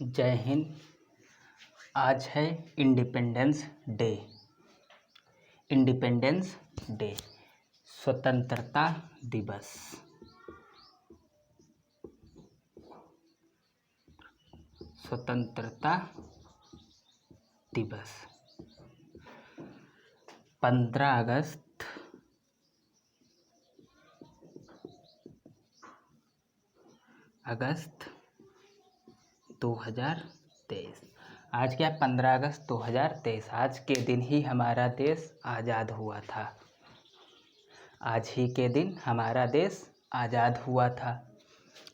जय हिंद। आज है इंडिपेंडेंस डे। इंडिपेंडेंस डे, स्वतंत्रता दिवस। स्वतंत्रता दिवस 15 अगस्त 2023। आज क्या 15 अगस्त 2023। आज के दिन ही हमारा देश आज़ाद हुआ था। आज ही के दिन हमारा देश आज़ाद हुआ था।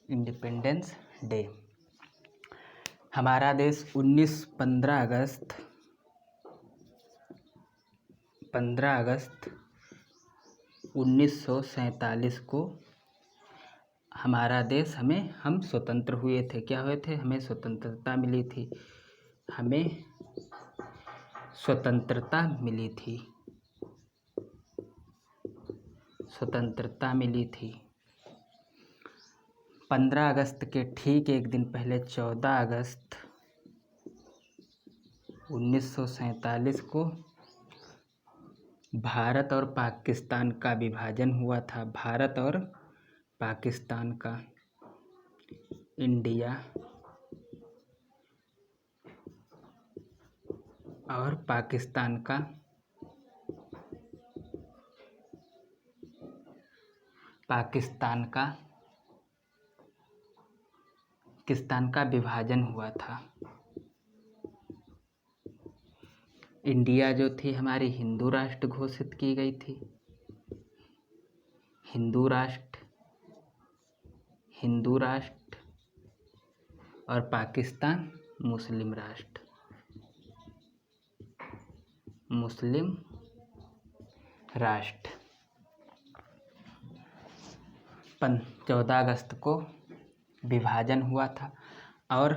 Independence day. हमारा देश 15 अगस्त 1947 को हमारा देश हम स्वतंत्र हुए थे। क्या हुए थे? हमें स्वतंत्रता मिली थी। हमें स्वतंत्रता मिली थी। स्वतंत्रता मिली थी। 15 अगस्त के ठीक एक दिन पहले 14 अगस्त 1947 को भारत और पाकिस्तान का विभाजन हुआ था। भारत और पाकिस्तान का, इंडिया और पाकिस्तान का विभाजन हुआ था। इंडिया जो थी हमारी हिंदू राष्ट्र घोषित की गई थी। हिंदू राष्ट्र और पाकिस्तान मुस्लिम राष्ट्र। 14 अगस्त को विभाजन हुआ था और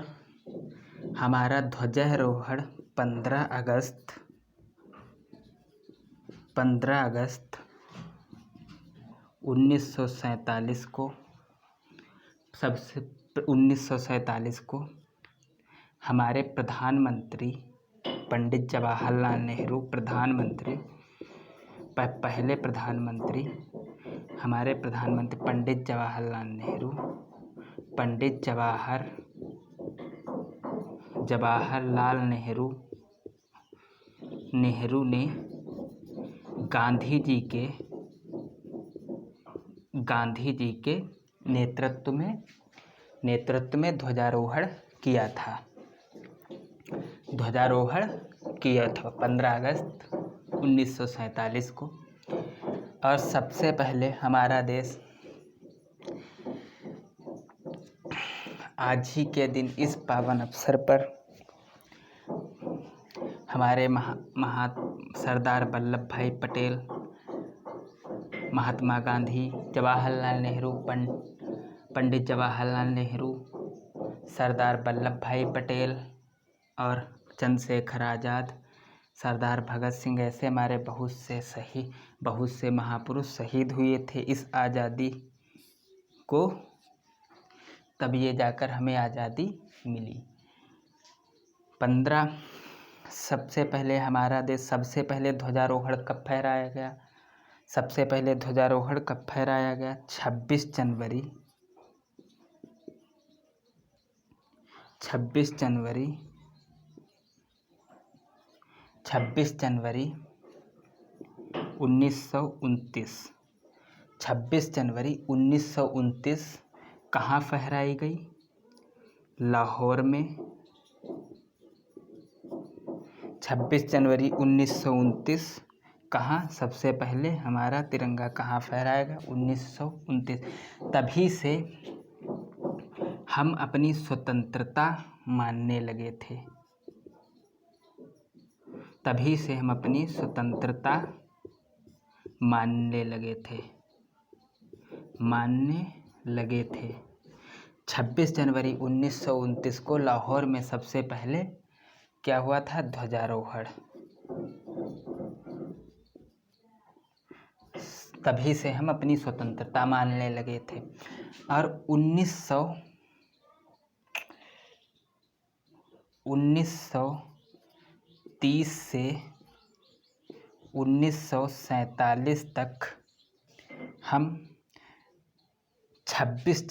हमारा ध्वजारोहण 15 अगस्त 1947 को हमारे प्रधानमंत्री पंडित जवाहरलाल नेहरू पहले प्रधानमंत्री हमारे प्रधानमंत्री पंडित जवाहरलाल नेहरू ने गांधी जी के नेतृत्व में ध्वजारोहण किया था। 15 अगस्त 1947 को। और सबसे पहले हमारा देश आज ही के दिन इस पावन अवसर पर हमारे सरदार वल्लभ भाई पटेल, महात्मा गांधी, जवाहरलाल नेहरू, पंडित जवाहरलाल नेहरू, सरदार वल्लभ भाई पटेल और चंद्रशेखर आज़ाद, सरदार भगत सिंह, ऐसे हमारे बहुत से महापुरुष शहीद हुए थे इस आज़ादी को। तब ये जाकर हमें आज़ादी मिली। सबसे पहले हमारा देश सबसे पहले ध्वजारोहण कब फहराया गया? 26 जनवरी 1929। 26 जनवरी 1929 कहाँ फहराई गई? लाहौर में। 26 जनवरी 1929 कहाँ सबसे पहले हमारा तिरंगा कहाँ फहराया गया? 1929। तभी से हम अपनी स्वतंत्रता मानने लगे थे। तभी से हम अपनी स्वतंत्रता मानने लगे थे। 26 जनवरी 1929 को लाहौर में सबसे पहले क्या हुआ था? ध्वजारोहण। तभी से हम अपनी स्वतंत्रता मानने लगे थे। और 1930 से 1947 तक हम 26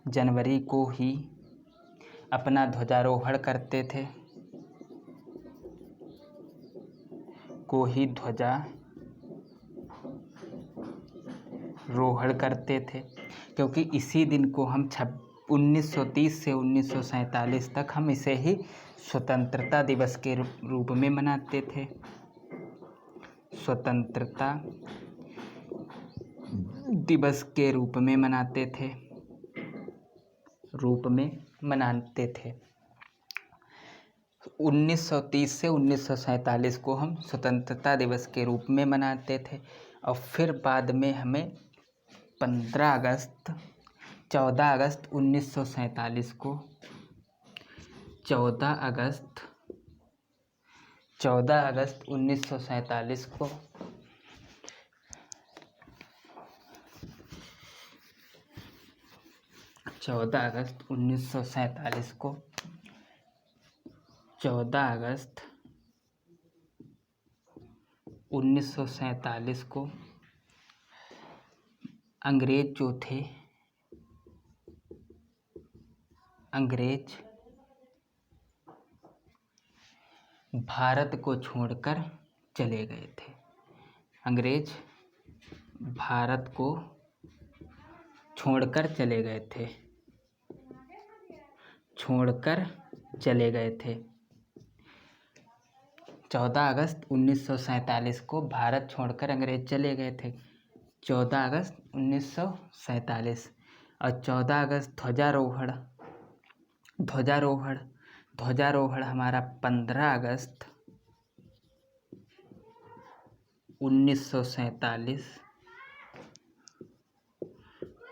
जनवरी को ही अपना ध्वजारोहण करते थे, क्योंकि इसी दिन को हम 1930 से 1947 तक हम इसे ही स्वतंत्रता दिवस के रूप में मनाते थे। स्वतंत्रता दिवस के रूप में मनाते थे। 1930 से 1947 को हम स्वतंत्रता दिवस के रूप में मनाते थे और फिर बाद में हमें 14 अगस्त 1947 को 14 अगस्त 1947 को अंग्रेज भारत को छोड़कर चले गए थे। भारत को छोड़कर चले गए थे। 14 अगस्त 1947 को भारत छोड़कर अंग्रेज चले गए थे। 14 अगस्त 1947 और 14 अगस्त ध्वजारोहण हमारा 15 अगस्त 1947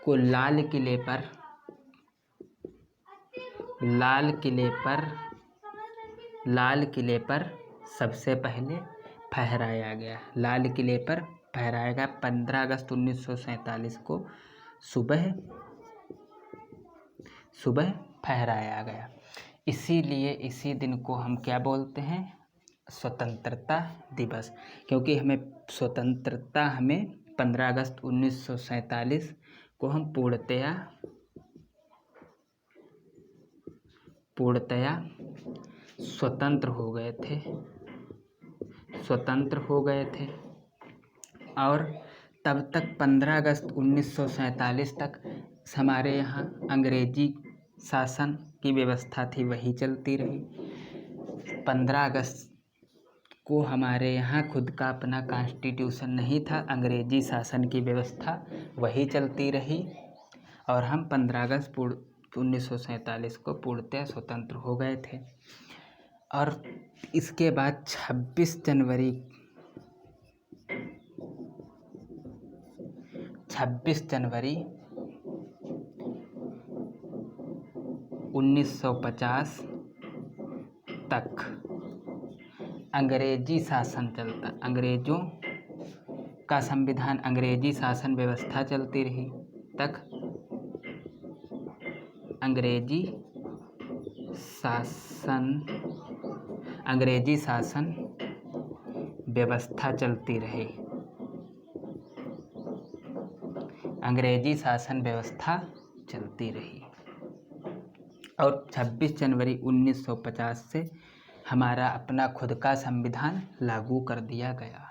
को लाल किले पर सबसे पहले फहराया गया। 15 अगस्त 1947 को सुबह फहराया गया। इसीलिए इसी दिन को हम क्या बोलते हैं? स्वतंत्रता दिवस, क्योंकि हमें 15 अगस्त 1947 को हम पूर्णतया स्वतंत्र हो गए थे और तब तक 15 अगस्त 1947 तक हमारे यहाँ अंग्रेजी शासन की व्यवस्था थी, वही चलती रही। 15 अगस्त को हमारे यहाँ खुद का अपना कॉन्स्टिट्यूशन नहीं था, अंग्रेजी शासन की व्यवस्था वही चलती रही और हम 15 अगस्त 1947 को पूर्णतः स्वतंत्र हो गए थे। और इसके बाद 26 जनवरी 1950 तक अंग्रेजी शासन चलता, अंग्रेजों का संविधान, अंग्रेजी शासन व्यवस्था चलती रही तक अंग्रेजी शासन व्यवस्था चलती रही। और 26 जनवरी 1950 से हमारा अपना खुद का संविधान लागू कर दिया गया।